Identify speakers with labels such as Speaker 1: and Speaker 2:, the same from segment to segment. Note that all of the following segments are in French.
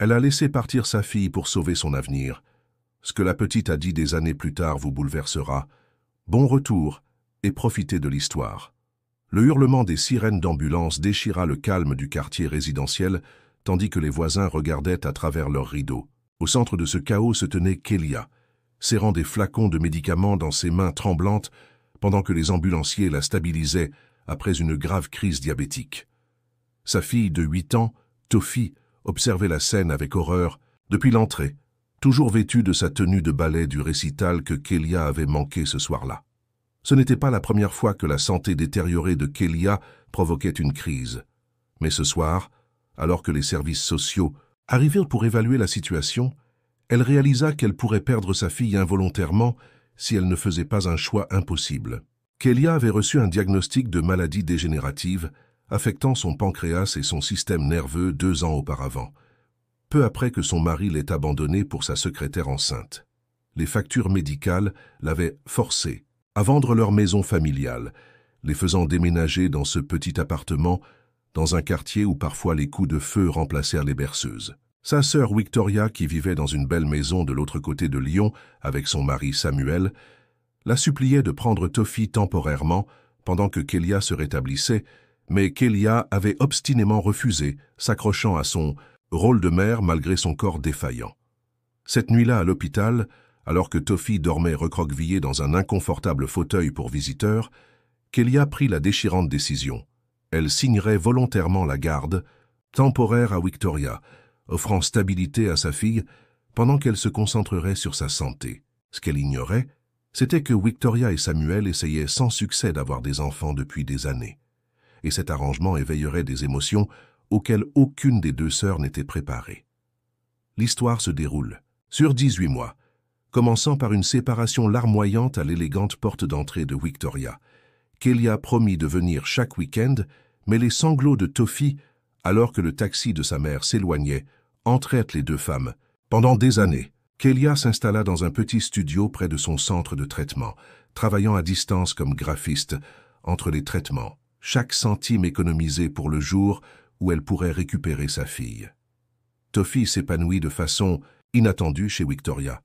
Speaker 1: Elle a laissé partir sa fille pour sauver son avenir. Ce que la petite a dit des années plus tard vous bouleversera. Bon retour et profitez de l'histoire. Le hurlement des sirènes d'ambulance déchira le calme du quartier résidentiel, tandis que les voisins regardaient à travers leurs rideaux. Au centre de ce chaos se tenait Kélia, serrant des flacons de médicaments dans ses mains tremblantes pendant que les ambulanciers la stabilisaient après une grave crise diabétique. Sa fille de 8 ans, Tofi, observait la scène avec horreur depuis l'entrée, toujours vêtue de sa tenue de ballet du récital que Kélia avait manqué ce soir-là. Ce n'était pas la première fois que la santé détériorée de Kélia provoquait une crise. Mais ce soir, alors que les services sociaux arrivèrent pour évaluer la situation, elle réalisa qu'elle pourrait perdre sa fille involontairement si elle ne faisait pas un choix impossible. Kélia avait reçu un diagnostic de maladie dégénérative affectant son pancréas et son système nerveux 2 ans auparavant, peu après que son mari l'ait abandonnée pour sa secrétaire enceinte. Les factures médicales l'avaient forcée à vendre leur maison familiale, les faisant déménager dans ce petit appartement dans un quartier où parfois les coups de feu remplacèrent les berceuses. Sa sœur Victoria, qui vivait dans une belle maison de l'autre côté de Lyon avec son mari Samuel, la suppliait de prendre Tofi temporairement pendant que Kélia se rétablissait, mais Kélia avait obstinément refusé, s'accrochant à son rôle de mère malgré son corps défaillant. Cette nuit-là à l'hôpital, alors que Tofi dormait recroquevillée dans un inconfortable fauteuil pour visiteurs, Kélia prit la déchirante décision. Elle signerait volontairement la garde, temporaire à Victoria, offrant stabilité à sa fille pendant qu'elle se concentrerait sur sa santé. Ce qu'elle ignorait, c'était que Victoria et Samuel essayaient sans succès d'avoir des enfants depuis des années. Et cet arrangement éveillerait des émotions auxquelles aucune des 2 sœurs n'était préparée. L'histoire se déroule sur 18 mois, commençant par une séparation larmoyante à l'élégante porte d'entrée de Victoria. Kélia promit de venir chaque week-end, mais les sanglots de Tofi, alors que le taxi de sa mère s'éloignait, entraient les 2 femmes. Pendant des années, Kélia s'installa dans un petit studio près de son centre de traitement, travaillant à distance comme graphiste entre les traitements, chaque centime économisé pour le jour où elle pourrait récupérer sa fille. Tofi s'épanouit de façon inattendue chez Victoria.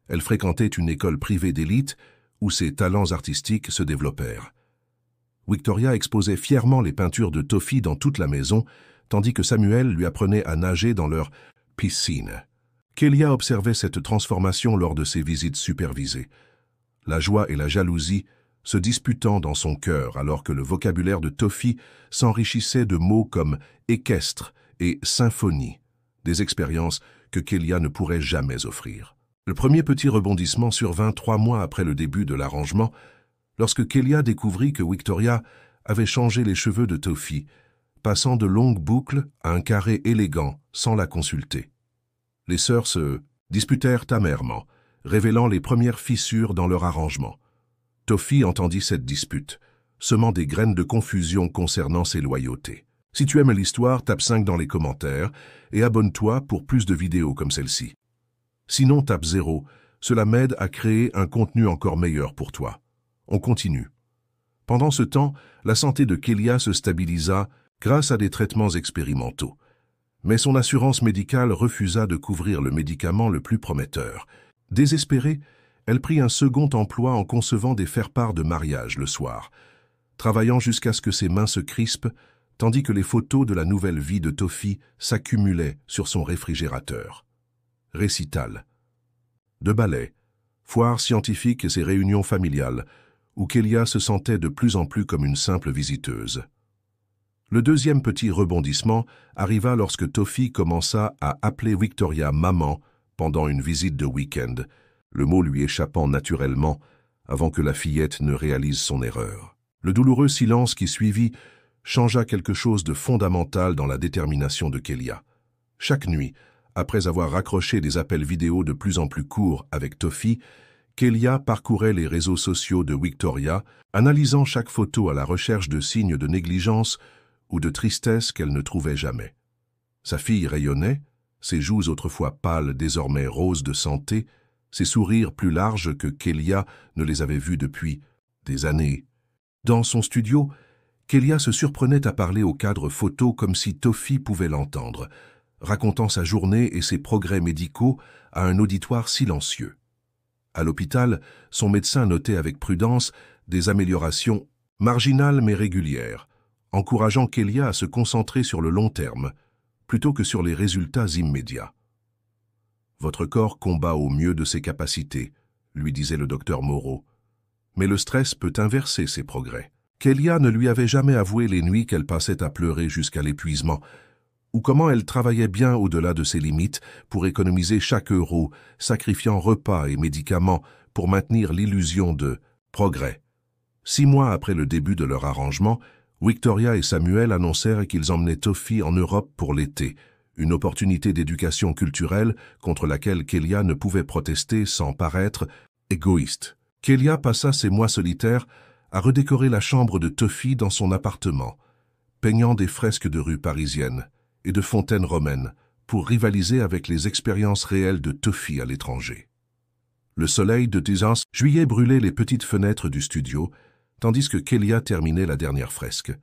Speaker 1: Elle fréquentait une école privée d'élite où ses talents artistiques se développèrent. Victoria exposait fièrement les peintures de Tofi dans toute la maison, tandis que Samuel lui apprenait à nager dans leur piscine. Kélia observait cette transformation lors de ses visites supervisées, la joie et la jalousie se disputant dans son cœur alors que le vocabulaire de Tofi s'enrichissait de mots comme équestre et symphonie, des expériences que Kélia ne pourrait jamais offrir. Le premier petit rebondissement survint 3 mois après le début de l'arrangement, lorsque Kélia découvrit que Victoria avait changé les cheveux de Tofi, passant de longues boucles à un carré élégant sans la consulter. Les sœurs se disputèrent amèrement, révélant les premières fissures dans leur arrangement. Tofi entendit cette dispute, semant des graines de confusion concernant ses loyautés. Si tu aimes l'histoire, tape 5 dans les commentaires et abonne-toi pour plus de vidéos comme celle-ci. Sinon, tape 0, cela m'aide à créer un contenu encore meilleur pour toi. On continue. Pendant ce temps, la santé de Kélia se stabilisa grâce à des traitements expérimentaux. Mais son assurance médicale refusa de couvrir le médicament le plus prometteur. Désespérée, elle prit un second emploi en concevant des faire-part de mariage le soir, travaillant jusqu'à ce que ses mains se crispent, tandis que les photos de la nouvelle vie de Tofi s'accumulaient sur son réfrigérateur. Récital. De ballet, foires scientifiques et ses réunions familiales, où Kélia se sentait de plus en plus comme une simple visiteuse. Le deuxième petit rebondissement arriva lorsque Tofi commença à appeler Victoria « maman » pendant une visite de week-end, le mot lui échappant naturellement avant que la fillette ne réalise son erreur. Le douloureux silence qui suivit changea quelque chose de fondamental dans la détermination de Kélia. Chaque nuit, après avoir raccroché des appels vidéo de plus en plus courts avec Tofi, Kélia parcourait les réseaux sociaux de Victoria, analysant chaque photo à la recherche de signes de négligence ou de tristesse qu'elle ne trouvait jamais. Sa fille rayonnait, ses joues autrefois pâles désormais roses de santé, ses sourires plus larges que Kélia ne les avait vus depuis des années. Dans son studio, Kélia se surprenait à parler au cadre photo comme si Tofi pouvait l'entendre, racontant sa journée et ses progrès médicaux à un auditoire silencieux. À l'hôpital, son médecin notait avec prudence des améliorations marginales mais régulières, encourageant Kélia à se concentrer sur le long terme, plutôt que sur les résultats immédiats. « Votre corps combat au mieux de ses capacités », lui disait le docteur Moreau. « Mais le stress peut inverser ses progrès. » Kélia ne lui avait jamais avoué les nuits qu'elle passait à pleurer jusqu'à l'épuisement, ou comment elle travaillait bien au-delà de ses limites pour économiser chaque euro, sacrifiant repas et médicaments pour maintenir l'illusion de progrès. 6 mois après le début de leur arrangement, Victoria et Samuel annoncèrent qu'ils emmenaient Tofi en Europe pour l'été, une opportunité d'éducation culturelle contre laquelle Kélia ne pouvait protester sans paraître égoïste. Kélia passa ses mois solitaires à redécorer la chambre de Tofi dans son appartement, peignant des fresques de rues parisiennes et de fontaines romaines pour rivaliser avec les expériences réelles de Tofi à l'étranger. Le soleil de 10 juillet brûlait les petites fenêtres du studio, tandis que Kélia terminait la dernière fresque,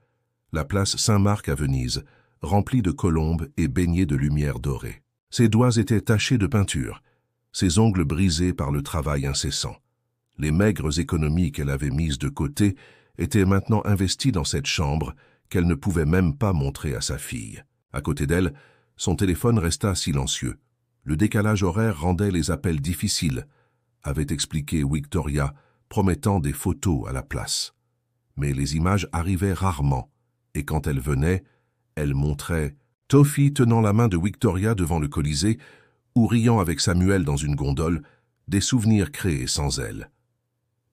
Speaker 1: la place Saint-Marc à Venise, remplie de colombes et baignée de lumière dorée. Ses doigts étaient tachés de peinture, ses ongles brisés par le travail incessant. Les maigres économies qu'elle avait mises de côté étaient maintenant investies dans cette chambre qu'elle ne pouvait même pas montrer à sa fille. À côté d'elle, son téléphone resta silencieux. Le décalage horaire rendait les appels difficiles, avait expliqué Victoria, promettant des photos à la place. Mais les images arrivaient rarement, et quand elles venaient, elle montrait Tofi tenant la main de Victoria devant le Colisée ou riant avec Samuel dans une gondole, des souvenirs créés sans elle.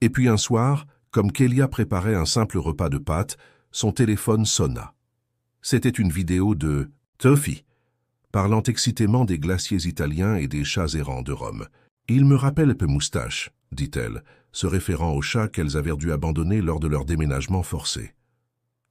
Speaker 1: Et puis un soir, comme Kélia préparait un simple repas de pâtes, son téléphone sonna. C'était une vidéo de Tofi, parlant excitément des glaciers italiens et des chats errants de Rome. « Il me rappelle peu moustache », dit-elle, se référant aux chats qu'elles avaient dû abandonner lors de leur déménagement forcé.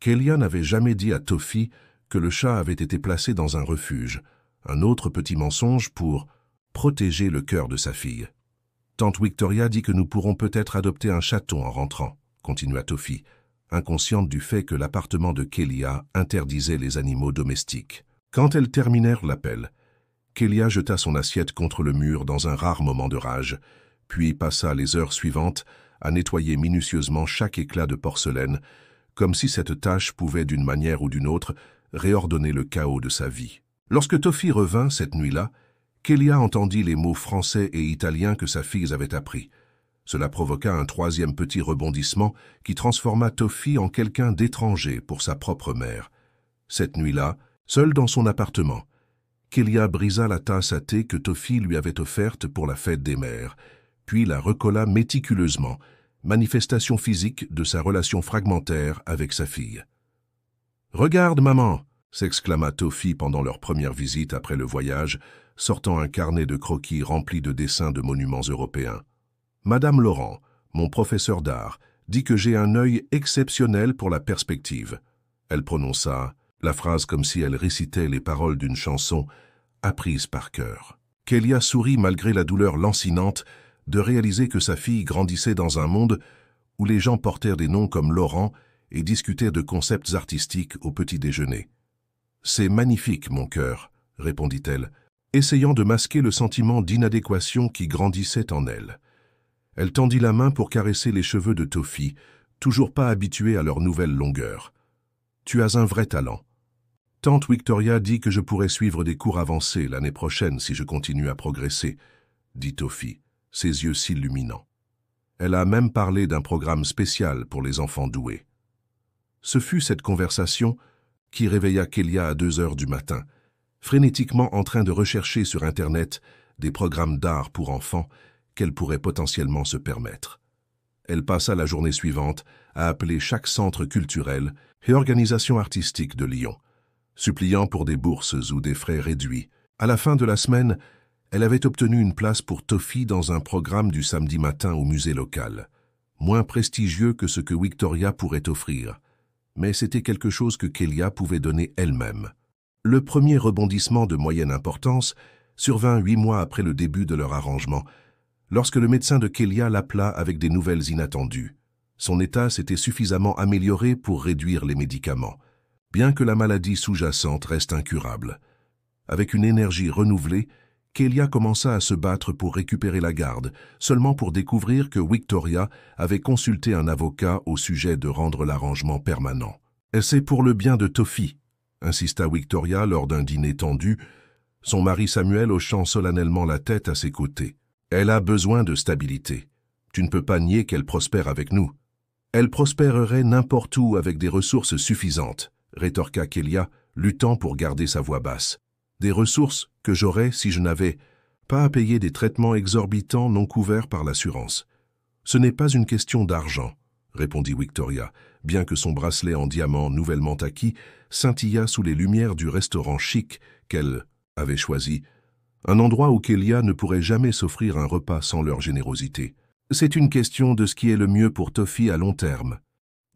Speaker 1: Kélia n'avait jamais dit à Tofi que le chat avait été placé dans un refuge, un autre petit mensonge pour protéger le cœur de sa fille. « Tante Victoria dit que nous pourrons peut-être adopter un chaton en rentrant », continua Tofi, inconsciente du fait que l'appartement de Kélia interdisait les animaux domestiques. Quand elles terminèrent l'appel, Kélia jeta son assiette contre le mur dans un rare moment de rage, puis passa les heures suivantes à nettoyer minutieusement chaque éclat de porcelaine, comme si cette tâche pouvait d'une manière ou d'une autre réordonner le chaos de sa vie. Lorsque Tofi revint cette nuit-là, Kélia entendit les mots français et italiens que sa fille avait appris. Cela provoqua un troisième petit rebondissement qui transforma Tofi en quelqu'un d'étranger pour sa propre mère. Cette nuit-là, seule dans son appartement, Kélia brisa la tasse à thé que Tofi lui avait offerte pour la fête des mères, puis la recolla méticuleusement, manifestation physique de sa relation fragmentaire avec sa fille. « Regarde, maman !» s'exclama Tofi pendant leur première visite après le voyage, sortant un carnet de croquis rempli de dessins de monuments européens. « Madame Laurent, mon professeur d'art, dit que j'ai un œil exceptionnel pour la perspective. » Elle prononça la phrase comme si elle récitait les paroles d'une chanson apprise par cœur. Kélia sourit malgré la douleur lancinante de réaliser que sa fille grandissait dans un monde où les gens portèrent des noms comme Laurent et discutaient de concepts artistiques au petit déjeuner. « C'est magnifique, mon cœur, » répondit-elle, essayant de masquer le sentiment d'inadéquation qui grandissait en elle. Elle tendit la main pour caresser les cheveux de Tofi, toujours pas habituée à leur nouvelle longueur. « Tu as un vrai talent. Tante Victoria dit que je pourrais suivre des cours avancés l'année prochaine si je continue à progresser, » dit Tofi, ses yeux s'illuminant. Elle a même parlé d'un programme spécial pour les enfants doués. Ce fut cette conversation qui réveilla Kélia à 2 heures du matin, frénétiquement en train de rechercher sur Internet des programmes d'art pour enfants qu'elle pourrait potentiellement se permettre. Elle passa la journée suivante à appeler chaque centre culturel et organisation artistique de Lyon, suppliant pour des bourses ou des frais réduits. À la fin de la semaine, elle avait obtenu une place pour Tofi dans un programme du samedi matin au musée local, moins prestigieux que ce que Victoria pourrait offrir, mais c'était quelque chose que Kélia pouvait donner elle-même. Le premier rebondissement de moyenne importance survint 8 mois après le début de leur arrangement, lorsque le médecin de Kélia l'appela avec des nouvelles inattendues. Son état s'était suffisamment amélioré pour réduire les médicaments, bien que la maladie sous-jacente reste incurable. Avec une énergie renouvelée, Kélia commença à se battre pour récupérer la garde, seulement pour découvrir que Victoria avait consulté un avocat au sujet de rendre l'arrangement permanent. « Et c'est pour le bien de Tofi », insista Victoria lors d'un dîner tendu, son mari Samuel hochant solennellement la tête à ses côtés. « Elle a besoin de stabilité. Tu ne peux pas nier qu'elle prospère avec nous. »« Elle prospérerait n'importe où avec des ressources suffisantes, » rétorqua Kélia, luttant pour garder sa voix basse. « Des ressources que j'aurais si je n'avais pas à payer des traitements exorbitants non couverts par l'assurance. Ce n'est pas une question d'argent, » répondit Victoria, bien que son bracelet en diamant nouvellement acquis scintilla sous les lumières du restaurant chic qu'elle avait choisi, un endroit où Kélia ne pourrait jamais s'offrir un repas sans leur générosité. « C'est une question de ce qui est le mieux pour Tofi à long terme. »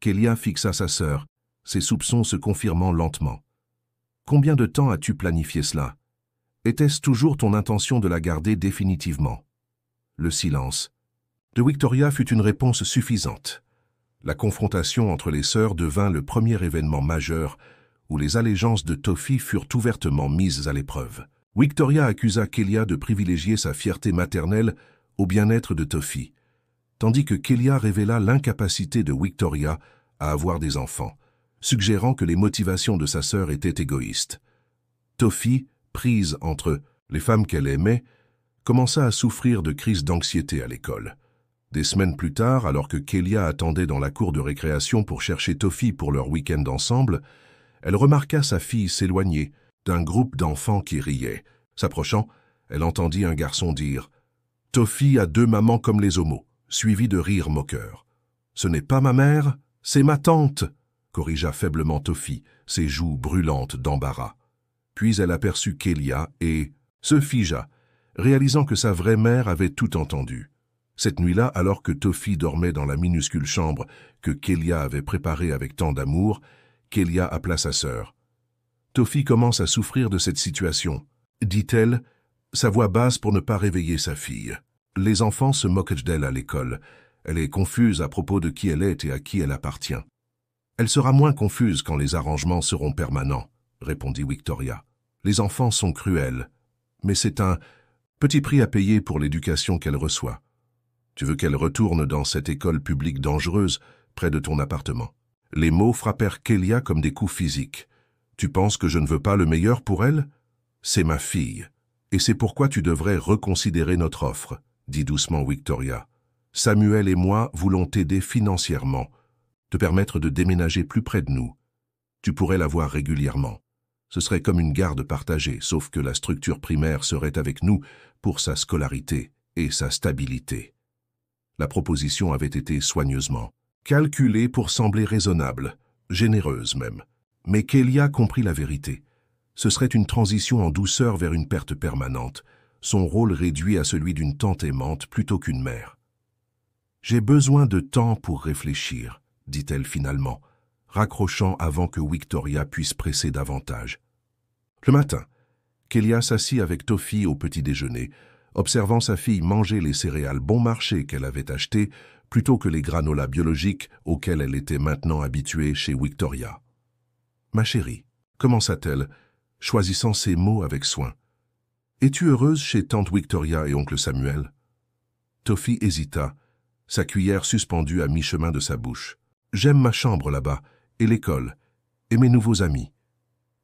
Speaker 1: Kélia fixa sa sœur, ses soupçons se confirmant lentement. « Combien de temps as-tu planifié cela? Était-ce toujours ton intention de la garder définitivement ?» Le silence de Victoria fut une réponse suffisante. La confrontation entre les sœurs devint le premier événement majeur où les allégeances de Tofi furent ouvertement mises à l'épreuve. Victoria accusa Kélia de privilégier sa fierté maternelle au bien-être de Tofi, tandis que Kélia révéla l'incapacité de Victoria à avoir des enfants, suggérant que les motivations de sa sœur étaient égoïstes. Tofi, prise entre les femmes qu'elle aimait, commença à souffrir de crises d'anxiété à l'école. Des semaines plus tard, alors que Kélia attendait dans la cour de récréation pour chercher Tofi pour leur week-end ensemble, elle remarqua sa fille s'éloigner d'un groupe d'enfants qui riaient. S'approchant, elle entendit un garçon dire « Tofi a deux mamans comme les homos », suivi de rires moqueurs. « Ce n'est pas ma mère, c'est ma tante », corrigea faiblement Tofi, ses joues brûlantes d'embarras. Puis elle aperçut Kélia et se figea, réalisant que sa vraie mère avait tout entendu. Cette nuit-là, alors que Tofi dormait dans la minuscule chambre que Kélia avait préparée avec tant d'amour, Kélia appela sa sœur. « Tofi commence à souffrir de cette situation », dit-elle, sa voix basse pour ne pas réveiller sa fille. « Les enfants se moquent d'elle à l'école. Elle est confuse à propos de qui elle est et à qui elle appartient. »« Elle sera moins confuse quand les arrangements seront permanents, » répondit Victoria. « Les enfants sont cruels, mais c'est un petit prix à payer pour l'éducation qu'elle reçoit. Tu veux qu'elle retourne dans cette école publique dangereuse près de ton appartement. » Les mots frappèrent Kélia comme des coups physiques. « Tu penses que je ne veux pas le meilleur pour elle? C'est ma fille. Et c'est pourquoi tu devrais reconsidérer notre offre, » dit doucement Victoria. « Samuel et moi voulons t'aider financièrement, te permettre de déménager plus près de nous. Tu pourrais la voir régulièrement. Ce serait comme une garde partagée, sauf que la structure primaire serait avec nous pour sa scolarité et sa stabilité. » La proposition avait été soigneusement calculée pour sembler raisonnable, généreuse même. Mais Kélia comprit la vérité. Ce serait une transition en douceur vers une perte permanente, son rôle réduit à celui d'une tante aimante plutôt qu'une mère. « J'ai besoin de temps pour réfléchir, » dit-elle finalement, raccrochant avant que Victoria puisse presser davantage. Le matin, Kélia s'assit avec Tofi au petit-déjeuner, observant sa fille manger les céréales bon marché qu'elle avait achetées plutôt que les granolas biologiques auxquels elle était maintenant habituée chez Victoria. « Ma chérie, » commença-t-elle, choisissant ses mots avec soin. « Es-tu heureuse chez tante Victoria et oncle Samuel ?» Tofi hésita, sa cuillère suspendue à mi-chemin de sa bouche. « J'aime ma chambre là-bas, et l'école, et mes nouveaux amis. »«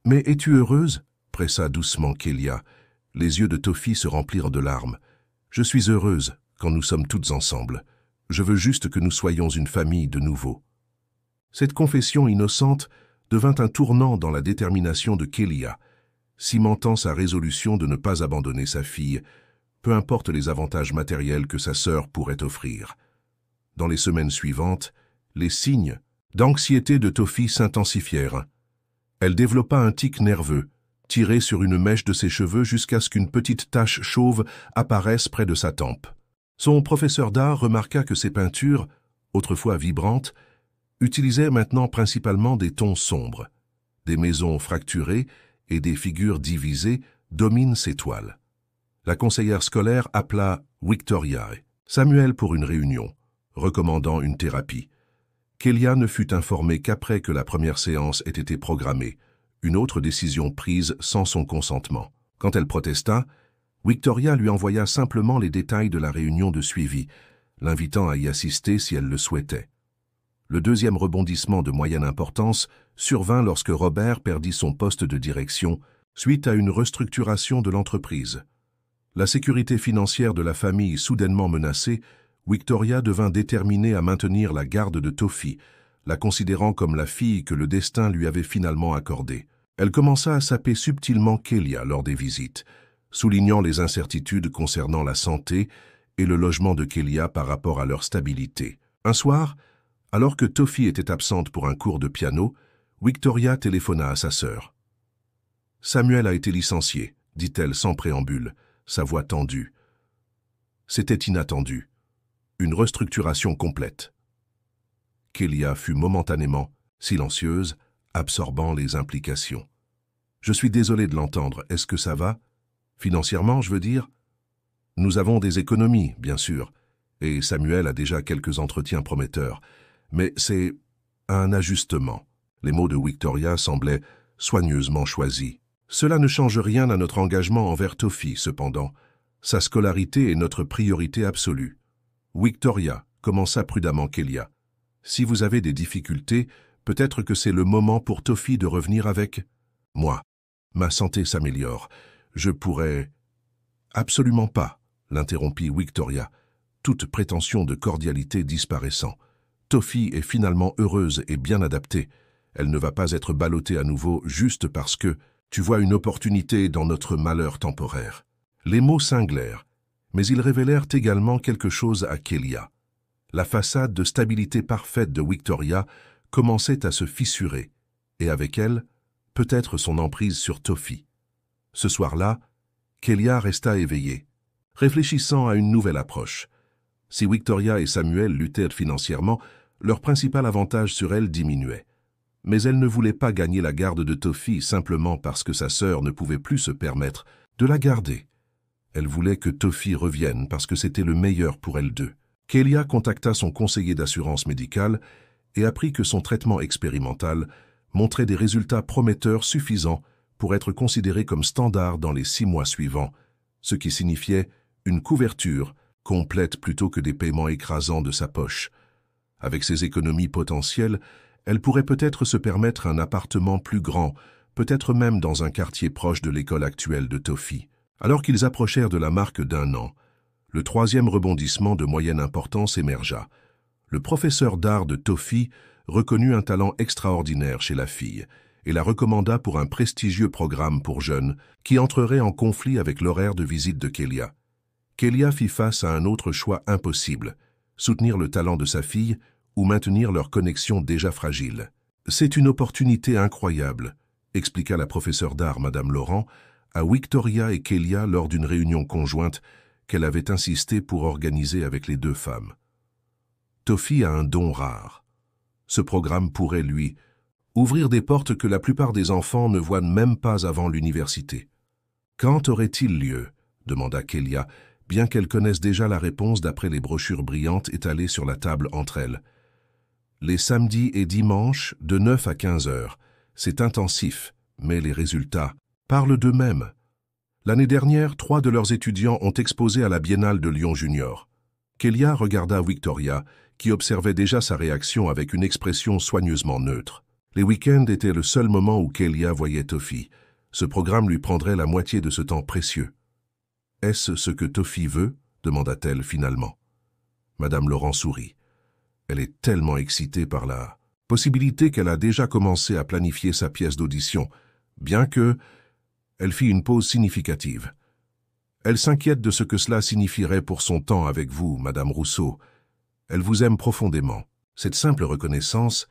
Speaker 1: Mais es-tu heureuse ?» pressa doucement Kélia. Les yeux de Tofi se remplirent de larmes. « Je suis heureuse quand nous sommes toutes ensemble. Je veux juste que nous soyons une famille de nouveau. » Cette confession innocente devint un tournant dans la détermination de Kélia, cimentant sa résolution de ne pas abandonner sa fille, peu importe les avantages matériels que sa sœur pourrait offrir. Dans les semaines suivantes, les signes d'anxiété de Tofi s'intensifièrent. Elle développa un tic nerveux, tiré sur une mèche de ses cheveux jusqu'à ce qu'une petite tache chauve apparaisse près de sa tempe. Son professeur d'art remarqua que ses peintures, autrefois vibrantes, utilisaient maintenant principalement des tons sombres. Des maisons fracturées et des figures divisées dominent ses toiles. La conseillère scolaire appela Victoria et Samuel pour une réunion, recommandant une thérapie. Kélia ne fut informée qu'après que la première séance ait été programmée, une autre décision prise sans son consentement. Quand elle protesta, Victoria lui envoya simplement les détails de la réunion de suivi, l'invitant à y assister si elle le souhaitait. Le deuxième rebondissement de moyenne importance survint lorsque Robert perdit son poste de direction suite à une restructuration de l'entreprise. La sécurité financière de la famille soudainement menacée, Victoria devint déterminée à maintenir la garde de Tofi, la considérant comme la fille que le destin lui avait finalement accordée. Elle commença à saper subtilement Kelia lors des visites, soulignant les incertitudes concernant la santé et le logement de Kelia par rapport à leur stabilité. Un soir, alors que Tofi était absente pour un cours de piano, Victoria téléphona à sa sœur. « Samuel a été licencié », dit-elle sans préambule, sa voix tendue. C'était inattendu. Une restructuration complète. Kelia fut momentanément silencieuse, absorbant les implications. « Je suis désolé de l'entendre. Est-ce que ça va? Financièrement, je veux dire? Nous avons des économies, bien sûr, et Samuel a déjà quelques entretiens prometteurs. Mais c'est un ajustement. » Les mots de Victoria semblaient soigneusement choisis. « Cela ne change rien à notre engagement envers Tofi, cependant. Sa scolarité est notre priorité absolue. » Victoria, commença prudemment Kelia. « Si vous avez des difficultés, peut-être que c'est le moment pour Tofi de revenir avec moi. Ma santé s'améliore. Je pourrais... » « Absolument pas, » l'interrompit Victoria, toute prétention de cordialité disparaissant. « Tofi est finalement heureuse et bien adaptée. Elle ne va pas être ballottée à nouveau juste parce que tu vois une opportunité dans notre malheur temporaire. » Les mots cinglèrent, mais ils révélèrent également quelque chose à Kelia. La façade de stabilité parfaite de Victoria commençait à se fissurer, et avec elle, peut-être son emprise sur Tofi. Ce soir-là, Kelia resta éveillée, réfléchissant à une nouvelle approche. Si Victoria et Samuel luttaient financièrement, leur principal avantage sur elle diminuait. Mais elle ne voulait pas gagner la garde de Tofi simplement parce que sa sœur ne pouvait plus se permettre de la garder. Elle voulait que Tofi revienne parce que c'était le meilleur pour elles deux. Kelia contacta son conseiller d'assurance médicale et apprit que son traitement expérimental montrait des résultats prometteurs suffisants pour être considéré comme standard dans les 6 mois suivants, ce qui signifiait une couverture complète plutôt que des paiements écrasants de sa poche. Avec ses économies potentielles, elle pourrait peut-être se permettre un appartement plus grand, peut-être même dans un quartier proche de l'école actuelle de Tofi. Alors qu'ils approchèrent de la marque d'1 an, le troisième rebondissement de moyenne importance émergea. Le professeur d'art de Tofi reconnut un talent extraordinaire chez la fille et la recommanda pour un prestigieux programme pour jeunes qui entrerait en conflit avec l'horaire de visite de Kelia. Kelia fit face à un autre choix impossible, soutenir le talent de sa fille ou maintenir leur connexion déjà fragile. « C'est une opportunité incroyable », expliqua la professeure d'art Madame Laurent à Victoria et Kelia lors d'une réunion conjointe qu'elle avait insisté pour organiser avec les deux femmes. Tofi a un don rare. Ce programme pourrait, lui, ouvrir des portes que la plupart des enfants ne voient même pas avant l'université. « Quand aurait-il lieu ?» demanda Kelia, bien qu'elle connaisse déjà la réponse d'après les brochures brillantes étalées sur la table entre elles. « Les samedis et dimanches, de 9 à 15 heures. C'est intensif, mais les résultats parlent d'eux-mêmes. L'année dernière, 3 de leurs étudiants ont exposé à la Biennale de Lyon Junior. » Kelia regarda Victoria, qui observait déjà sa réaction avec une expression soigneusement neutre. Les week-ends étaient le seul moment où Kelia voyait Tofi. Ce programme lui prendrait la moitié de ce temps précieux. « Est-ce ce que Tofi veut ?» demanda-t-elle finalement. Madame Laurent sourit. Elle est tellement excitée par la possibilité qu'elle a déjà commencé à planifier sa pièce d'audition, bien que... Elle fit une pause significative. Elle s'inquiète de ce que cela signifierait pour son temps avec vous, Madame Rousseau. Elle vous aime profondément. Cette simple reconnaissance,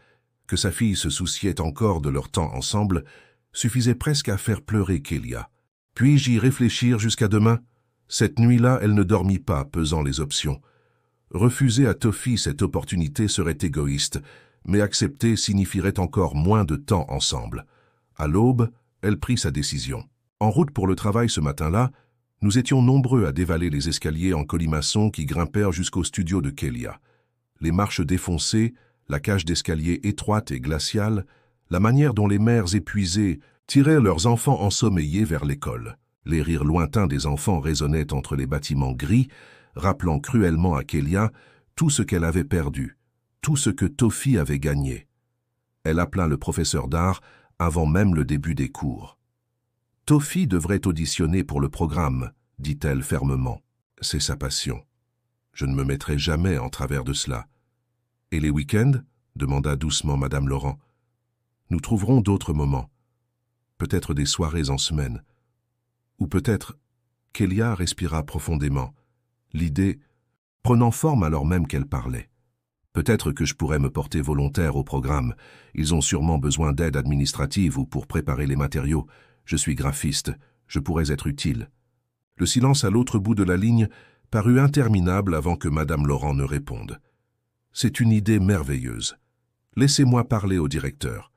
Speaker 1: que sa fille se souciait encore de leur temps ensemble, suffisait presque à faire pleurer Kelia. Puis-je y réfléchir jusqu'à demain? Cette nuit-là, elle ne dormit pas, pesant les options. Refuser à Tofi cette opportunité serait égoïste, mais accepter signifierait encore moins de temps ensemble. À l'aube, elle prit sa décision. En route pour le travail ce matin-là, nous étions nombreux à dévaler les escaliers en colimaçon qui grimpèrent jusqu'au studio de Kelia. Les marches défoncées, la cage d'escalier étroite et glaciale, la manière dont les mères épuisées tiraient leurs enfants ensommeillés vers l'école. Les rires lointains des enfants résonnaient entre les bâtiments gris, rappelant cruellement à Kélia tout ce qu'elle avait perdu, tout ce que Tofi avait gagné. Elle appela le professeur d'art avant même le début des cours. « Tofi devrait auditionner pour le programme », dit-elle fermement. « C'est sa passion. Je ne me mettrai jamais en travers de cela. »« Et les week-ends » demanda doucement Madame Laurent. « Nous trouverons d'autres moments. Peut-être des soirées en semaine. Ou peut-être... » Kélia respira profondément, l'idée prenant forme alors même qu'elle parlait. « Peut-être que je pourrais me porter volontaire au programme. Ils ont sûrement besoin d'aide administrative ou pour préparer les matériaux. Je suis graphiste, je pourrais être utile. » Le silence à l'autre bout de la ligne parut interminable avant que Madame Laurent ne réponde. « C'est une idée merveilleuse. Laissez-moi parler au directeur. »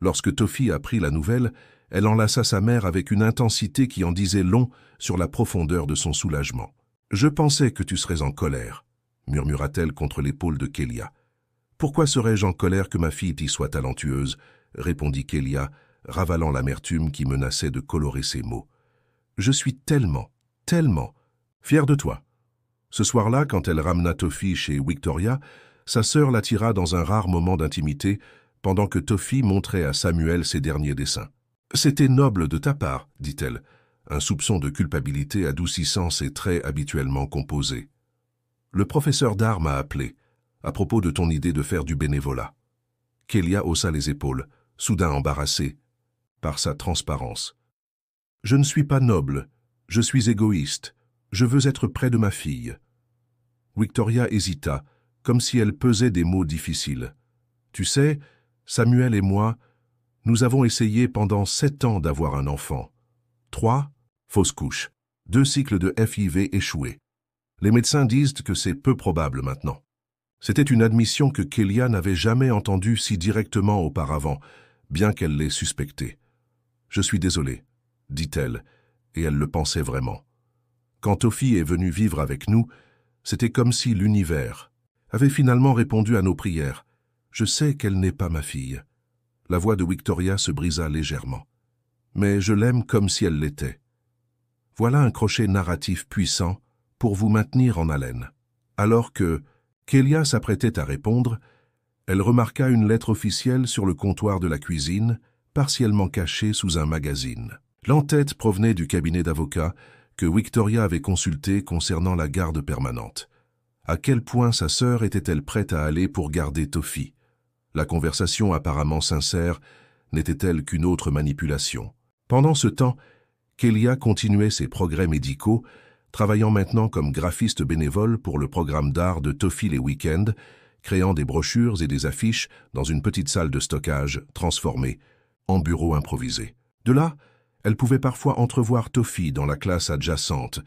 Speaker 1: Lorsque Tofi apprit la nouvelle, elle enlaça sa mère avec une intensité qui en disait long sur la profondeur de son soulagement. « Je pensais que tu serais en colère, » murmura-t-elle contre l'épaule de Kélia. « Pourquoi serais-je en colère que ma fille t'y soit talentueuse ?» répondit Kélia, ravalant l'amertume qui menaçait de colorer ses mots. « Je suis tellement fière de toi. » Ce soir-là, quand elle ramena Tofi chez Victoria, sa sœur l'attira dans un rare moment d'intimité pendant que Tofi montrait à Samuel ses derniers dessins. « C'était noble de ta part, » dit-elle, un soupçon de culpabilité adoucissant ses traits habituellement composés. « Le professeur d'art m'a appelé, à propos de ton idée de faire du bénévolat. » Kélia haussa les épaules, soudain embarrassée par sa transparence. « Je ne suis pas noble, je suis égoïste, je veux être près de ma fille. » Victoria hésita, comme si elle pesait des mots difficiles. « Tu sais, Samuel et moi, nous avons essayé pendant 7 ans d'avoir un enfant. 3 fausses couches, 2 cycles de FIV échoués. Les médecins disent que c'est peu probable maintenant. » C'était une admission que Kélia n'avait jamais entendue si directement auparavant, bien qu'elle l'ait suspectée. « Je suis désolée, » dit-elle, et elle le pensait vraiment. Quand Tofi est venue vivre avec nous, c'était comme si l'univers avait finalement répondu à nos prières. Je sais qu'elle n'est pas ma fille. La voix de Victoria se brisa légèrement. Mais je l'aime comme si elle l'était. Voilà un crochet narratif puissant pour vous maintenir en haleine. Alors que Kélia s'apprêtait à répondre, elle remarqua une lettre officielle sur le comptoir de la cuisine, partiellement cachée sous un magazine. L'entête provenait du cabinet d'avocats que Victoria avait consulté concernant la garde permanente. À quel point sa sœur était-elle prête à aller pour garder Tofi? La conversation apparemment sincère n'était-elle qu'une autre manipulation? Pendant ce temps, Kélia continuait ses progrès médicaux, travaillant maintenant comme graphiste bénévole pour le programme d'art de Tofi les week-ends, créant des brochures et des affiches dans une petite salle de stockage transformée en bureau improvisé. De là, elle pouvait parfois entrevoir Tofi dans la classe adjacente,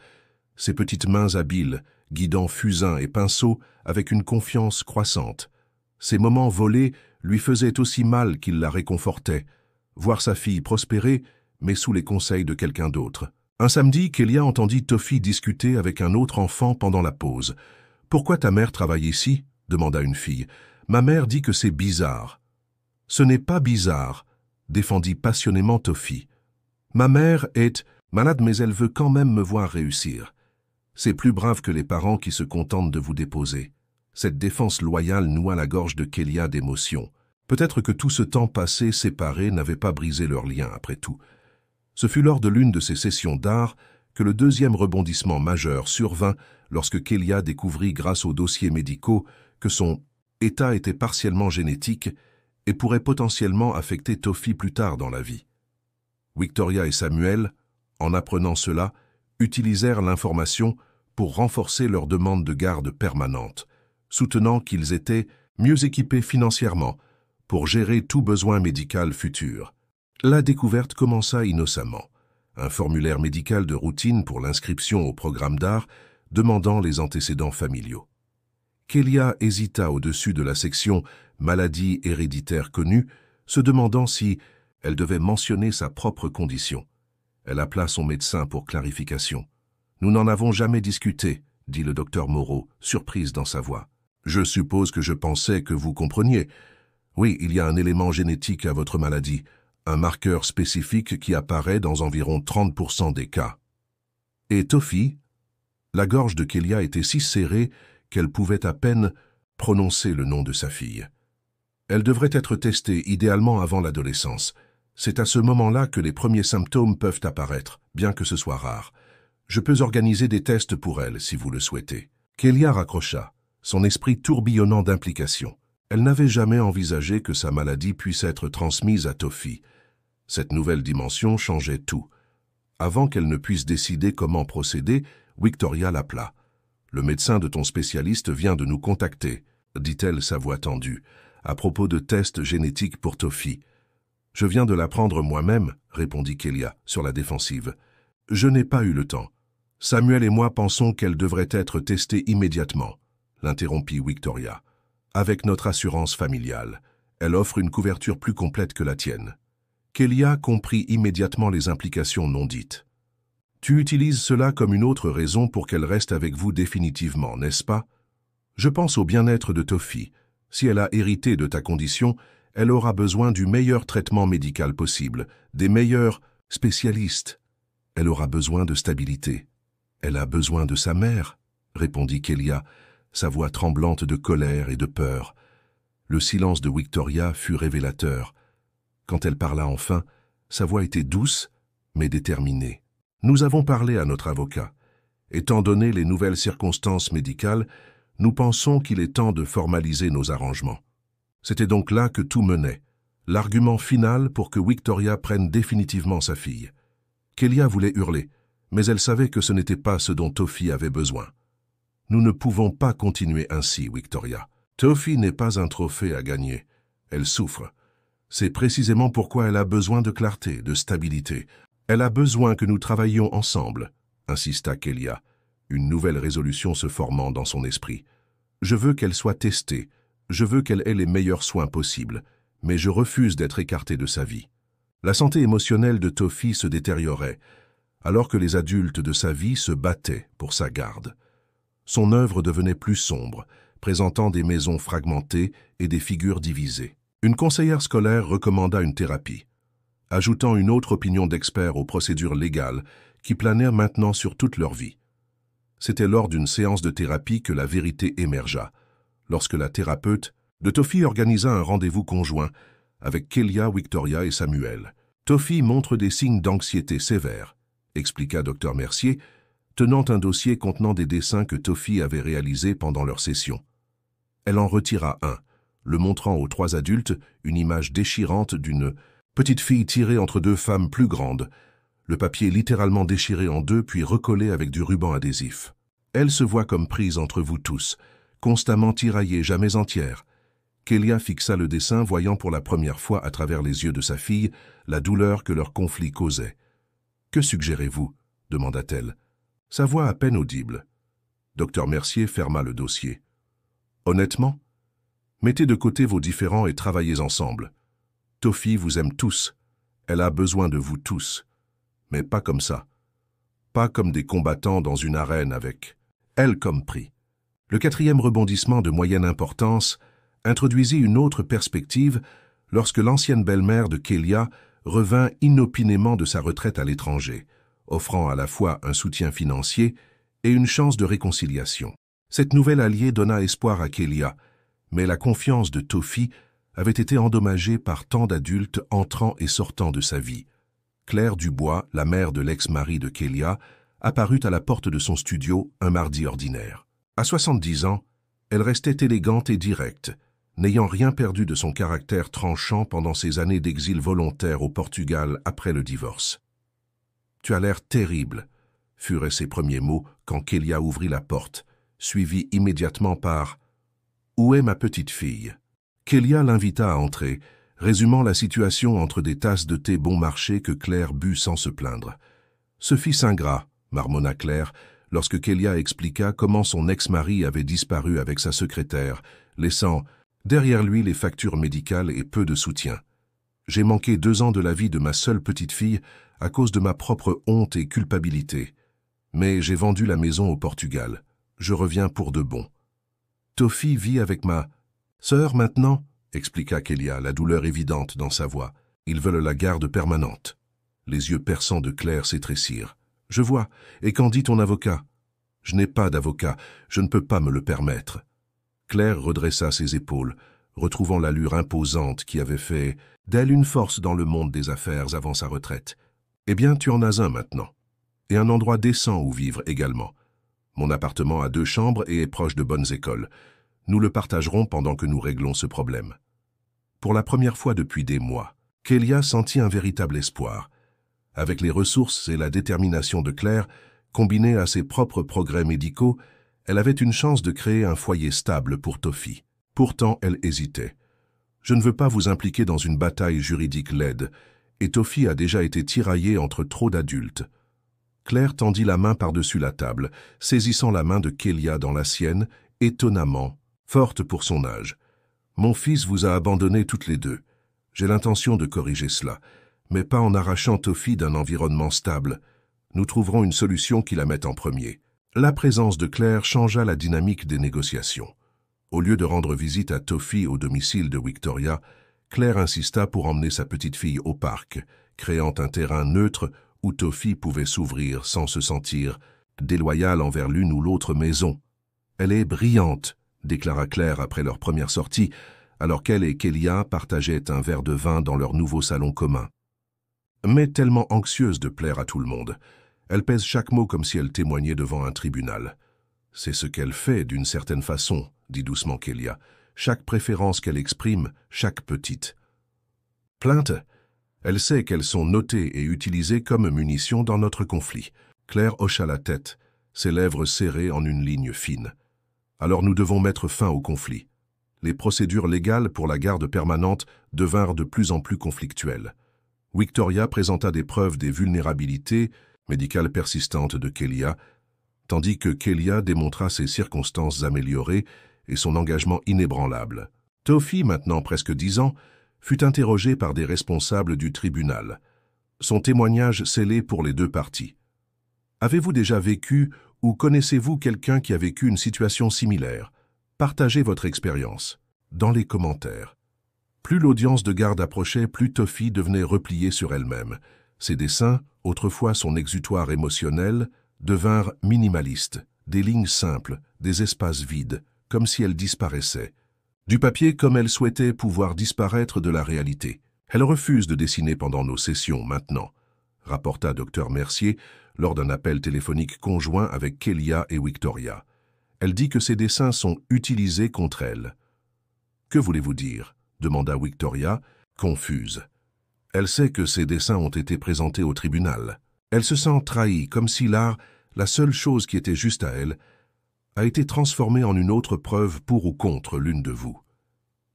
Speaker 1: ses petites mains habiles, guidant fusain et pinceau avec une confiance croissante. Ces moments volés lui faisaient aussi mal qu'ils la réconfortaient, voir sa fille prospérer, mais sous les conseils de quelqu'un d'autre. Un samedi, Kélia entendit Tofi discuter avec un autre enfant pendant la pause. « Pourquoi ta mère travaille ici ?» demanda une fille. « Ma mère dit que c'est bizarre. »« Ce n'est pas bizarre, » défendit passionnément Tofi. « Ma mère est malade, mais elle veut quand même me voir réussir. C'est plus brave que les parents qui se contentent de vous déposer. » Cette défense loyale noua la gorge de Kélia d'émotion. Peut-être que tout ce temps passé séparés n'avait pas brisé leur lien après tout. Ce fut lors de l'une de ces sessions d'art que le deuxième rebondissement majeur survint lorsque Kélia découvrit grâce aux dossiers médicaux que son état était partiellement génétique et pourrait potentiellement affecter Tofi plus tard dans la vie. Victoria et Samuel, en apprenant cela, utilisèrent l'information pour renforcer leur demande de garde permanente, soutenant qu'ils étaient mieux équipés financièrement pour gérer tout besoin médical futur. La découverte commença innocemment. Un formulaire médical de routine pour l'inscription au programme d'art demandant les antécédents familiaux. Kélia hésita au-dessus de la section « Maladies héréditaires connues », se demandant si elle devait mentionner sa propre condition. Elle appela son médecin pour clarification. « Nous n'en avons jamais discuté », dit le docteur Moreau, surprise dans sa voix. « Je suppose que je pensais que vous compreniez. Oui, il y a un élément génétique à votre maladie, un marqueur spécifique qui apparaît dans environ 30% des cas. Et Tofi? La gorge de Kélia était si serrée qu'elle pouvait à peine prononcer le nom de sa fille. Elle devrait être testée idéalement avant l'adolescence. C'est à ce moment-là que les premiers symptômes peuvent apparaître, bien que ce soit rare. Je peux organiser des tests pour elle, si vous le souhaitez. Kélia raccrocha, son esprit tourbillonnant d'implications. Elle n'avait jamais envisagé que sa maladie puisse être transmise à Tofi. Cette nouvelle dimension changeait tout. Avant qu'elle ne puisse décider comment procéder, Victoria l'appela. « Le médecin de ton spécialiste vient de nous contacter », dit-elle sa voix tendue, à propos de tests génétiques pour Tofi. « Je viens de l'apprendre moi-même, » répondit Kélia, sur la défensive. « Je n'ai pas eu le temps. Samuel et moi pensons qu'elle devrait être testée immédiatement, » l'interrompit Victoria. « Avec notre assurance familiale, elle offre une couverture plus complète que la tienne. » Kélia comprit immédiatement les implications non dites. « Tu utilises cela comme une autre raison pour qu'elle reste avec vous définitivement, n'est-ce pas? Je pense au bien-être de Tofi. Si elle a hérité de ta condition, elle aura besoin du meilleur traitement médical possible, des meilleurs spécialistes. Elle aura besoin de stabilité. Elle a besoin de sa mère, » répondit Kélia, sa voix tremblante de colère et de peur. Le silence de Victoria fut révélateur. Quand elle parla enfin, sa voix était douce, mais déterminée. « Nous avons parlé à notre avocat. Étant donné les nouvelles circonstances médicales, nous pensons qu'il est temps de formaliser nos arrangements. » C'était donc là que tout menait, l'argument final pour que Victoria prenne définitivement sa fille. Kélia voulait hurler, mais elle savait que ce n'était pas ce dont Tofi avait besoin. « Nous ne pouvons pas continuer ainsi, Victoria. Tofi n'est pas un trophée à gagner. Elle souffre. C'est précisément pourquoi elle a besoin de clarté, de stabilité. Elle a besoin que nous travaillions ensemble, » insista Kélia, une nouvelle résolution se formant dans son esprit. « Je veux qu'elle soit testée, je veux qu'elle ait les meilleurs soins possibles, mais je refuse d'être écartée de sa vie. » La santé émotionnelle de Tofi se détériorait, alors que les adultes de sa vie se battaient pour sa garde. Son œuvre devenait plus sombre, présentant des maisons fragmentées et des figures divisées. Une conseillère scolaire recommanda une thérapie, ajoutant une autre opinion d'expert aux procédures légales qui planaient maintenant sur toute leur vie. C'était lors d'une séance de thérapie que la vérité émergea, lorsque la thérapeute de Tofi organisa un rendez-vous conjoint avec Kélia, Victoria et Samuel. « Tofi montre des signes d'anxiété sévères », expliqua Dr Mercier, tenant un dossier contenant des dessins que Tofi avait réalisés pendant leur session. Elle en retira un, le montrant aux trois adultes, une image déchirante d'une petite fille tirée entre deux femmes plus grandes, le papier littéralement déchiré en deux puis recollé avec du ruban adhésif. Elle se voit comme prise entre vous tous, constamment tiraillée, jamais entière. Kélia fixa le dessin, voyant pour la première fois à travers les yeux de sa fille la douleur que leur conflit causait. « Que suggérez-vous » demanda-t-elle, sa voix à peine audible. Dr Mercier ferma le dossier. « Honnêtement, mettez de côté vos différends et travaillez ensemble. Tofi vous aime tous. Elle a besoin de vous tous. Mais pas comme ça. Pas comme des combattants dans une arène avec elle comme prix. » Le quatrième rebondissement de moyenne importance introduisit une autre perspective lorsque l'ancienne belle-mère de Kélia revint inopinément de sa retraite à l'étranger, offrant à la fois un soutien financier et une chance de réconciliation. Cette nouvelle alliée donna espoir à Kélia, mais la confiance de Tofi avait été endommagée par tant d'adultes entrant et sortant de sa vie. Claire Dubois, la mère de l'ex-mari de Kélia, apparut à la porte de son studio un mardi ordinaire. À 70 ans, elle restait élégante et directe, n'ayant rien perdu de son caractère tranchant pendant ses années d'exil volontaire au Portugal après le divorce. « Tu as l'air terrible », furent ses premiers mots quand Kélia ouvrit la porte, suivie immédiatement par « Où est ma petite fille ?» Kélia l'invita à entrer, résumant la situation entre des tasses de thé bon marché que Claire but sans se plaindre. « Ce fils ingrat », marmonna Claire, lorsque Kélia expliqua comment son ex-mari avait disparu avec sa secrétaire, laissant derrière lui les factures médicales et peu de soutien. « J'ai manqué 2 ans de la vie de ma seule petite fille à cause de ma propre honte et culpabilité. Mais j'ai vendu la maison au Portugal. Je reviens pour de bon. Tofi vit avec ma sœur maintenant, expliqua Kélia, la douleur évidente dans sa voix. Ils veulent la garde permanente. Les yeux perçants de Claire s'étrécirent. « Je vois. Et qu'en dit ton avocat ?»« Je n'ai pas d'avocat. Je ne peux pas me le permettre. » Claire redressa ses épaules, retrouvant l'allure imposante qui avait fait d'elle une force dans le monde des affaires avant sa retraite. « Eh bien, tu en as un maintenant. Et un endroit décent où vivre également. Mon appartement a 2 chambres et est proche de bonnes écoles. Nous le partagerons pendant que nous réglons ce problème. » Pour la première fois depuis des mois, Kélia sentit un véritable espoir. Avec les ressources et la détermination de Claire, combinées à ses propres progrès médicaux, elle avait une chance de créer un foyer stable pour Tofi. Pourtant, elle hésitait. « Je ne veux pas vous impliquer dans une bataille juridique laide, et Tofi a déjà été tiraillée entre trop d'adultes. » Claire tendit la main par-dessus la table, saisissant la main de Kélia dans la sienne, étonnamment, forte pour son âge. « Mon fils vous a abandonné toutes les deux. J'ai l'intention de corriger cela, mais pas en arrachant Tofi d'un environnement stable. Nous trouverons une solution qui la mette en premier. » La présence de Claire changea la dynamique des négociations. Au lieu de rendre visite à Tofi au domicile de Victoria, Claire insista pour emmener sa petite fille au parc, créant un terrain neutre où Tofi pouvait s'ouvrir sans se sentir déloyale envers l'une ou l'autre maison. « Elle est brillante », déclara Claire après leur première sortie, alors qu'elle et Kélia partageaient un verre de vin dans leur nouveau salon commun. Mais tellement anxieuse de plaire à tout le monde, elle pèse chaque mot comme si elle témoignait devant un tribunal. « C'est ce qu'elle fait d'une certaine façon », dit doucement Kélia. « Chaque préférence qu'elle exprime, chaque petite. » Plainte. Elle sait qu'elles sont notées et utilisées comme munitions dans notre conflit. Claire hocha la tête, ses lèvres serrées en une ligne fine. Alors nous devons mettre fin au conflit. Les procédures légales pour la garde permanente devinrent de plus en plus conflictuelles. Victoria présenta des preuves des vulnérabilités médicales persistantes de Kélia, tandis que Kélia démontra ses circonstances améliorées et son engagement inébranlable. Tofi, maintenant presque 10 ans, fut interrogé par des responsables du tribunal. Son témoignage scellé pour les 2 parties. « Avez-vous déjà vécu ou connaissez-vous quelqu'un qui a vécu une situation similaire? Partagez votre expérience. » Dans les commentaires. Plus l'audience de garde approchait, plus Tofi devenait repliée sur elle-même. Ses dessins, autrefois son exutoire émotionnel, devinrent minimalistes, des lignes simples, des espaces vides, comme si elle disparaissait. Du papier comme elle souhaitait pouvoir disparaître de la réalité. Elle refuse de dessiner pendant nos sessions maintenant, rapporta Dr Mercier lors d'un appel téléphonique conjoint avec Kélia et Victoria. Elle dit que ses dessins sont utilisés contre elle. « Que voulez-vous dire ?» demanda Victoria, confuse. Elle sait que ses dessins ont été présentés au tribunal. Elle se sent trahie, comme si l'art, la seule chose qui était juste à elle, a été transformé en une autre preuve pour ou contre l'une de vous.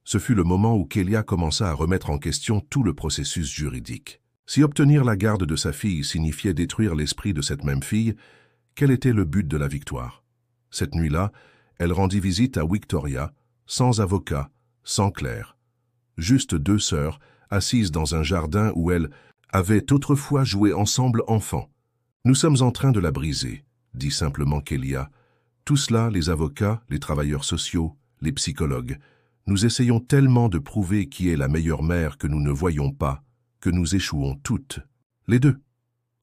Speaker 1: Ce fut le moment où Kélia commença à remettre en question tout le processus juridique. Si obtenir la garde de sa fille signifiait détruire l'esprit de cette même fille, quel était le but de la victoire? Cette nuit-là, elle rendit visite à Victoria, sans avocat, sans Claire. Juste 2 sœurs, assises dans un jardin où elles avaient autrefois joué ensemble enfants. « Nous sommes en train de la briser », dit simplement Kélia. « Tous là, les avocats, les travailleurs sociaux, les psychologues, nous essayons tellement de prouver qui est la meilleure mère que nous ne voyons pas, que nous échouons toutes. Les 2.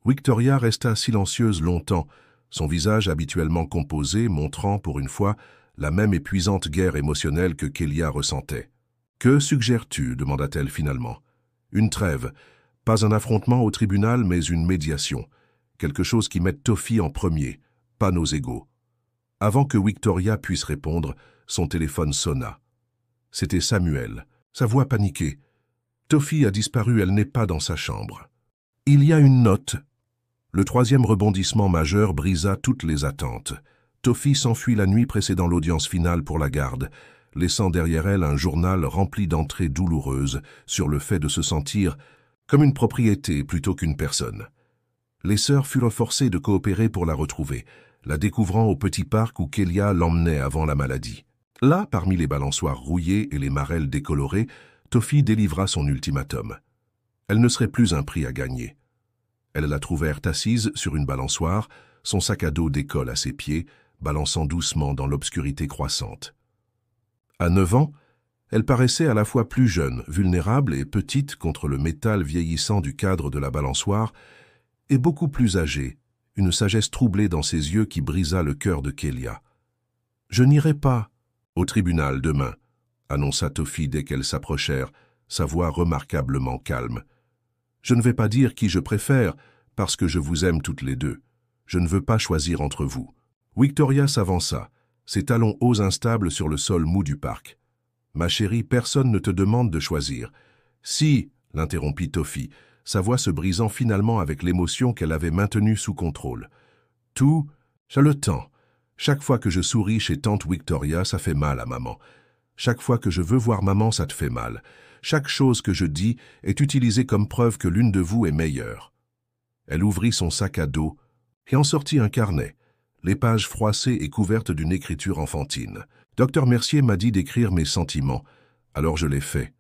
Speaker 1: Victoria resta silencieuse longtemps, son visage habituellement composé montrant pour une fois la même épuisante guerre émotionnelle que Kélia ressentait. « Que suggères-tu » demanda-t-elle finalement. « Une trêve, pas un affrontement au tribunal mais une médiation, quelque chose qui mette Tofi en premier, pas nos égaux. » Avant que Victoria puisse répondre, son téléphone sonna. C'était Samuel, sa voix paniquée. « Tofi a disparu, elle n'est pas dans sa chambre. »« Il y a une note. » Le 3e rebondissement majeur brisa toutes les attentes. Tofi s'enfuit la nuit précédant l'audience finale pour la garde, laissant derrière elle un journal rempli d'entrées douloureuses sur le fait de se sentir comme une propriété plutôt qu'une personne. Les sœurs furent forcées de coopérer pour la retrouver, la découvrant au petit parc où Kélia l'emmenait avant la maladie. Là, parmi les balançoires rouillées et les marelles décolorées, Tofi délivra son ultimatum. Elle ne serait plus un prix à gagner. Elles la trouvèrent assise sur une balançoire, son sac à dos d'école à ses pieds, balançant doucement dans l'obscurité croissante. À 9 ans, Elle paraissait à la fois plus jeune, vulnérable et petite contre le métal vieillissant du cadre de la balançoire, et beaucoup plus âgée, une sagesse troublée dans ses yeux qui brisa le cœur de Kélia. « Je n'irai pas au tribunal demain », annonça Tofi dès qu'elles s'approchèrent, sa voix remarquablement calme. « Je ne vais pas dire qui je préfère, parce que je vous aime toutes les deux. Je ne veux pas choisir entre vous. » Victoria s'avança, ses talons hauts instables sur le sol mou du parc. « Ma chérie, personne ne te demande de choisir. »« Si » l'interrompit Tofi, sa voix se brisant finalement avec l'émotion qu'elle avait maintenue sous contrôle. « Tout, j'ai le temps. Chaque fois que je souris chez tante Victoria, ça fait mal à maman. Chaque fois que je veux voir maman, ça te fait mal. Chaque chose que je dis est utilisée comme preuve que l'une de vous est meilleure. » Elle ouvrit son sac à dos et en sortit un carnet, les pages froissées et couvertes d'une écriture enfantine. « Docteur Mercier m'a dit d'écrire mes sentiments, alors je l'ai fait. »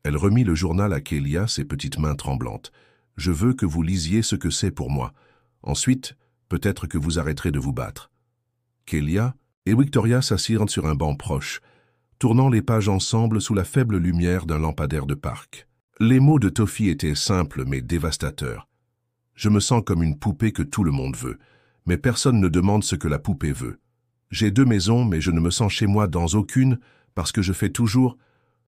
Speaker 1: Elle remit le journal à Kélia, ses petites mains tremblantes. « Je veux que vous lisiez ce que c'est pour moi. Ensuite, peut-être que vous arrêterez de vous battre. » Kélia et Victoria s'assirent sur un banc proche, tournant les pages ensemble sous la faible lumière d'un lampadaire de parc. Les mots de Tofi étaient simples mais dévastateurs. « Je me sens comme une poupée que tout le monde veut, mais personne ne demande ce que la poupée veut. J'ai 2 maisons, mais je ne me sens chez moi dans aucune parce que je fais toujours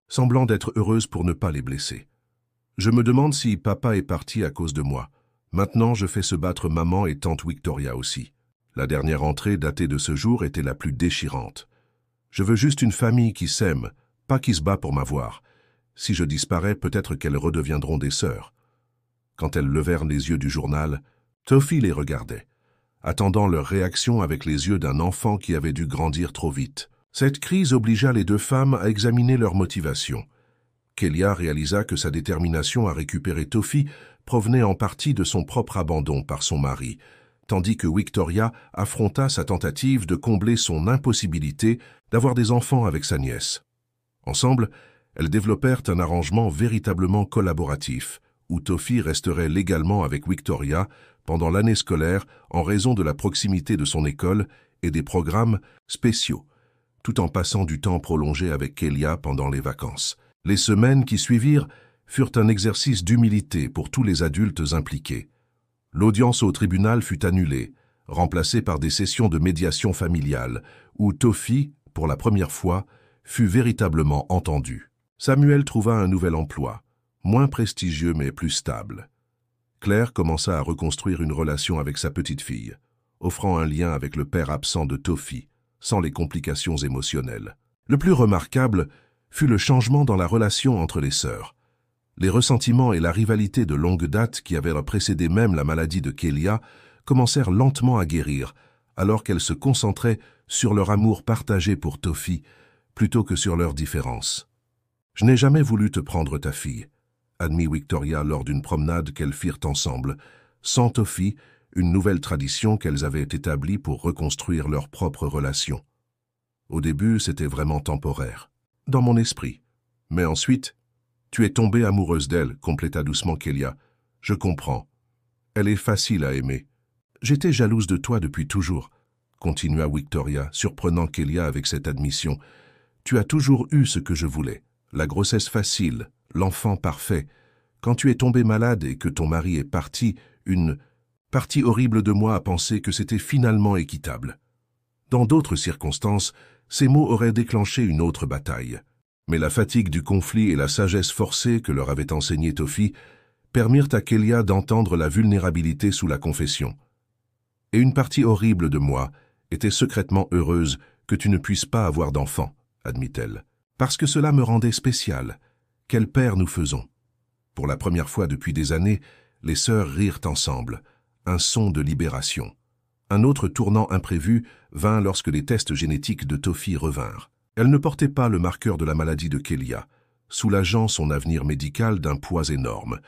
Speaker 1: semblant d'être heureuse pour ne pas les blesser. Je me demande si papa est parti à cause de moi. Maintenant, je fais se battre maman et tante Victoria aussi. » La dernière entrée datée de ce jour était la plus déchirante. « Je veux juste une famille qui s'aime, pas qui se bat pour m'avoir. Si je disparais, peut-être qu'elles redeviendront des sœurs. » Quand elles levèrent les yeux du journal, Tofi les regardait, attendant leur réaction avec les yeux d'un enfant qui avait dû grandir trop vite. Cette crise obligea les 2 femmes à examiner leur motivation. Kélia réalisa que sa détermination à récupérer Tofi provenait en partie de son propre abandon par son mari, tandis que Victoria affronta sa tentative de combler son impossibilité d'avoir des enfants avec sa nièce. Ensemble, elles développèrent un arrangement véritablement collaboratif, où Tofi resterait légalement avec Victoria pendant l'année scolaire en raison de la proximité de son école et des programmes spéciaux, tout en passant du temps prolongé avec Kélia pendant les vacances. Les semaines qui suivirent furent un exercice d'humilité pour tous les adultes impliqués. L'audience au tribunal fut annulée, remplacée par des sessions de médiation familiale, où Tofi, pour la première fois, fut véritablement entendu. Samuel trouva un nouvel emploi, moins prestigieux mais plus stable. Claire commença à reconstruire une relation avec sa petite-fille, offrant un lien avec le père absent de Tofi, sans les complications émotionnelles. Le plus remarquable fut le changement dans la relation entre les sœurs. Les ressentiments et la rivalité de longue date qui avaient précédé même la maladie de Kélia commencèrent lentement à guérir, alors qu'elles se concentraient sur leur amour partagé pour Tofi, plutôt que sur leurs différences. « Je n'ai jamais voulu te prendre ta fille », admit Victoria lors d'une promenade qu'elles firent ensemble, sans Tofi, une nouvelle tradition qu'elles avaient établie pour reconstruire leur propre relation. Au début, c'était vraiment temporaire, dans mon esprit. Mais ensuite, tu es tombée amoureuse d'elle, compléta doucement Kélia. Je comprends. Elle est facile à aimer. J'étais jalouse de toi depuis toujours, continua Victoria, surprenant Kélia avec cette admission. Tu as toujours eu ce que je voulais, la grossesse facile, l'enfant parfait. Quand tu es tombée malade et que ton mari est parti, une partie horrible de moi a pensé que c'était finalement équitable. Dans d'autres circonstances, ces mots auraient déclenché une autre bataille. Mais la fatigue du conflit et la sagesse forcée que leur avait enseignée Tofi permirent à Kélia d'entendre la vulnérabilité sous la confession. Et une partie horrible de moi était secrètement heureuse que tu ne puisses pas avoir d'enfant, admit-elle, parce que cela me rendait spécial. Quel père nous faisons? Pour la première fois depuis des années, les sœurs rirent ensemble, un son de libération. Un autre tournant imprévu vint lorsque les tests génétiques de Tofi revinrent. Elle ne portait pas le marqueur de la maladie de Kélia, soulageant son avenir médical d'un poids énorme.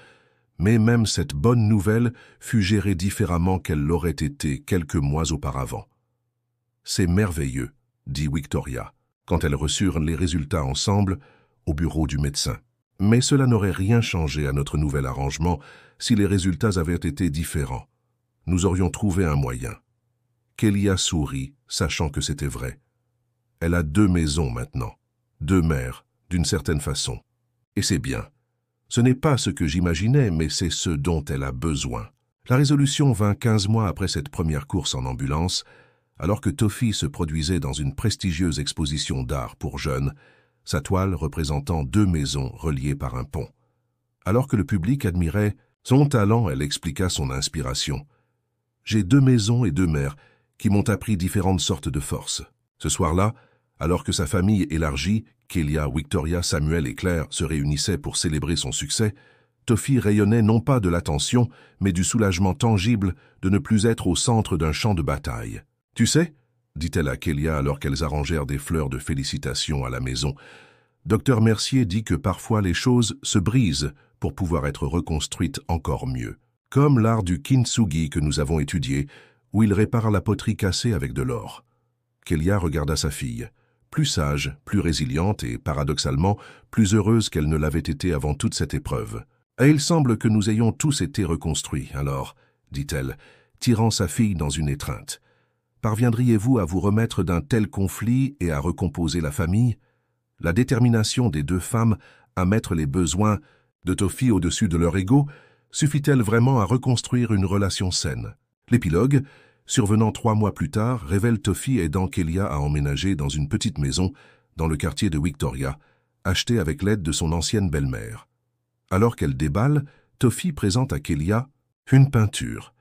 Speaker 1: Mais même cette bonne nouvelle fut gérée différemment qu'elle l'aurait été quelques mois auparavant. « C'est merveilleux », dit Victoria, quand elles reçurent les résultats ensemble au bureau du médecin. Mais cela n'aurait rien changé à notre nouvel arrangement si les résultats avaient été différents. Nous aurions trouvé un moyen. Kélia sourit, sachant que c'était vrai. Elle a 2 maisons maintenant, 2 mères, d'une certaine façon. Et c'est bien. Ce n'est pas ce que j'imaginais, mais c'est ce dont elle a besoin. La résolution vint 15 mois après cette première course en ambulance, alors que Tofi se produisait dans une prestigieuse exposition d'art pour jeunes, sa toile représentant 2 maisons reliées par un pont. Alors que le public admirait son talent, elle expliqua son inspiration. « J'ai 2 maisons et 2 mères qui m'ont appris différentes sortes de forces. » Ce soir-là, alors que sa famille élargie, Kélia, Victoria, Samuel et Claire se réunissaient pour célébrer son succès, Tofi rayonnait non pas de l'attention, mais du soulagement tangible de ne plus être au centre d'un champ de bataille. « Tu sais, » dit-elle à Kélia alors qu'elles arrangèrent des fleurs de félicitations à la maison, « Dr Mercier dit que parfois les choses se brisent pour pouvoir être reconstruites encore mieux. Comme l'art du kintsugi que nous avons étudié, où il répare la poterie cassée avec de l'or. » Kélia regarda sa fille, plus sage, plus résiliente et, paradoxalement, plus heureuse qu'elle ne l'avait été avant toute cette épreuve. « Et il semble que nous ayons tous été reconstruits, alors, » dit-elle, tirant sa fille dans une étreinte. « Parviendriez-vous à vous remettre d'un tel conflit et à recomposer la famille ?» La détermination des 2 femmes à mettre les besoins de Tofi au-dessus de leur ego suffit-elle vraiment à reconstruire une relation saine? L'épilogue, survenant 3 mois plus tard, révèle Tofi aidant Kélia à emménager dans une petite maison dans le quartier de Victoria, achetée avec l'aide de son ancienne belle-mère. Alors qu'elle déballe, Tofi présente à Kélia une peinture,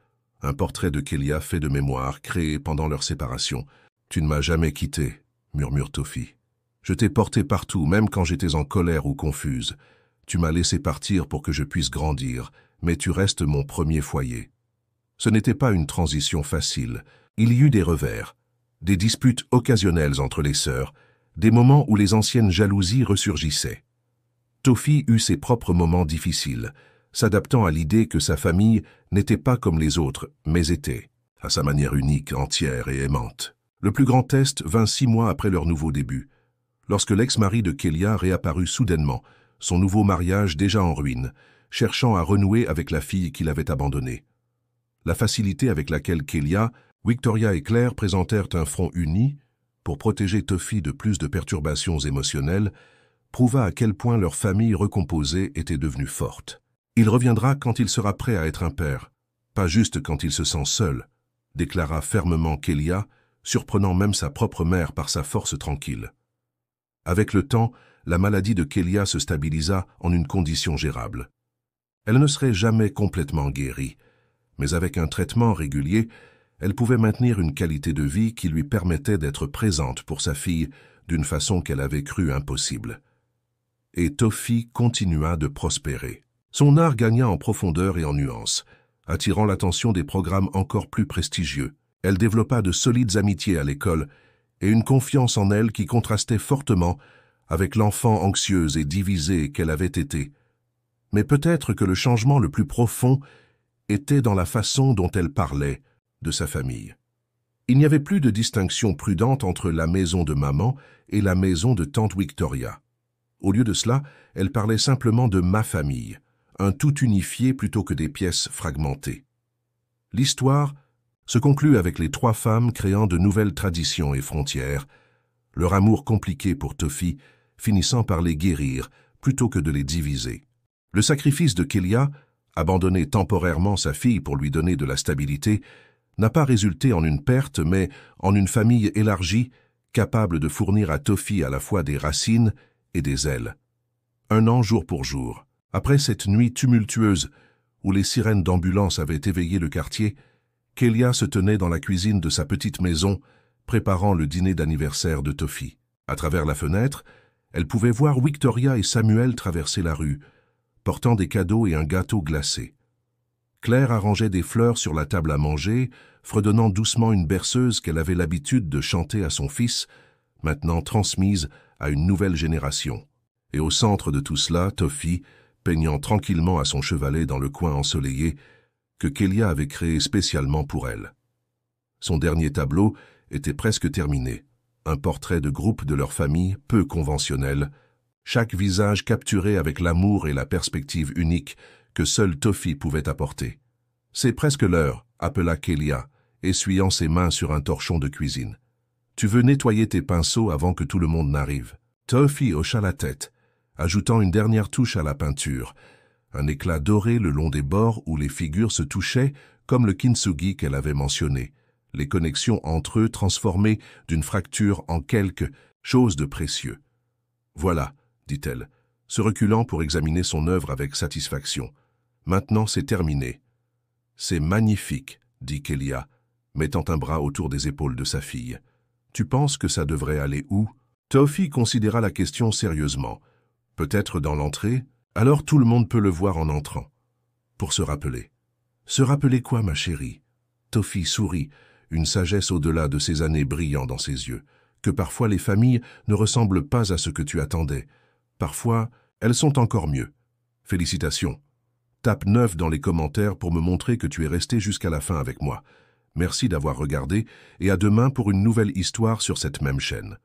Speaker 1: un portrait de Kélia fait de mémoire créé pendant leur séparation. « Tu ne m'as jamais quitté, » murmure Tofi. « Je t'ai porté partout, même quand j'étais en colère ou confuse. Tu m'as laissé partir pour que je puisse grandir, mais tu restes mon premier foyer. » Ce n'était pas une transition facile. Il y eut des revers, des disputes occasionnelles entre les sœurs, des moments où les anciennes jalousies ressurgissaient. Tofi eut ses propres moments difficiles, s'adaptant à l'idée que sa famille n'était pas comme les autres, mais était, à sa manière unique, entière et aimante. Le plus grand test vint 6 mois après leur nouveau début, lorsque l'ex-mari de Kélia réapparut soudainement, son nouveau mariage déjà en ruine, cherchant à renouer avec la fille qu'il avait abandonnée. La facilité avec laquelle Kélia, Victoria et Claire présentèrent un front uni pour protéger Tofi de plus de perturbations émotionnelles prouva à quel point leur famille recomposée était devenue forte. « Il reviendra quand il sera prêt à être un père, pas juste quand il se sent seul », déclara fermement Kélia, surprenant même sa propre mère par sa force tranquille. Avec le temps, la maladie de Kélia se stabilisa en une condition gérable. Elle ne serait jamais complètement guérie, mais avec un traitement régulier, elle pouvait maintenir une qualité de vie qui lui permettait d'être présente pour sa fille d'une façon qu'elle avait cru impossible. Et Tofi continua de prospérer. Son art gagna en profondeur et en nuances, attirant l'attention des programmes encore plus prestigieux. Elle développa de solides amitiés à l'école et une confiance en elle qui contrastait fortement avec l'enfant anxieuse et divisée qu'elle avait été. Mais peut-être que le changement le plus profond était dans la façon dont elle parlait de sa famille. Il n'y avait plus de distinction prudente entre la maison de maman et la maison de tante Victoria. Au lieu de cela, elle parlait simplement de ma famille, un tout unifié plutôt que des pièces fragmentées. L'histoire se conclut avec les 3 femmes créant de nouvelles traditions et frontières, leur amour compliqué pour Tofi finissant par les guérir plutôt que de les diviser. Le sacrifice de Kélia, abandonner temporairement sa fille pour lui donner de la stabilité, n'a pas résulté en une perte, mais en une famille élargie, capable de fournir à Tofi à la fois des racines et des ailes. 1 an jour pour jour. Après cette nuit tumultueuse où les sirènes d'ambulance avaient éveillé le quartier, Kélia se tenait dans la cuisine de sa petite maison, préparant le dîner d'anniversaire de Tofi. À travers la fenêtre, elle pouvait voir Victoria et Samuel traverser la rue, portant des cadeaux et un gâteau glacé. Claire arrangeait des fleurs sur la table à manger, fredonnant doucement une berceuse qu'elle avait l'habitude de chanter à son fils, maintenant transmise à une nouvelle génération. Et au centre de tout cela, Tofi, peignant tranquillement à son chevalet dans le coin ensoleillé, que Kélia avait créé spécialement pour elle. Son dernier tableau était presque terminé, un portrait de groupe de leur famille peu conventionnel, chaque visage capturé avec l'amour et la perspective unique que seul Tofi pouvait apporter. « C'est presque l'heure », appela Kélia, essuyant ses mains sur un torchon de cuisine. « Tu veux nettoyer tes pinceaux avant que tout le monde n'arrive ?» Tofi hocha la tête, ajoutant une dernière touche à la peinture, un éclat doré le long des bords où les figures se touchaient comme le kintsugi qu'elle avait mentionné, les connexions entre eux transformées d'une fracture en quelque chose de précieux. « Voilà, dit-elle, se reculant pour examiner son œuvre avec satisfaction. Maintenant, c'est terminé. »« C'est magnifique, dit Kélia, mettant un bras autour des épaules de sa fille. Tu penses que ça devrait aller où? Tofi considéra la question sérieusement. Peut-être dans l'entrée? Alors tout le monde peut le voir en entrant. Pour se rappeler. Se rappeler quoi, ma chérie? Tofi sourit, une sagesse au-delà de ses années brillant dans ses yeux. Que parfois les familles ne ressemblent pas à ce que tu attendais. Parfois, elles sont encore mieux. Félicitations. Tape 9 dans les commentaires pour me montrer que tu es resté jusqu'à la fin avec moi. Merci d'avoir regardé et à demain pour une nouvelle histoire sur cette même chaîne.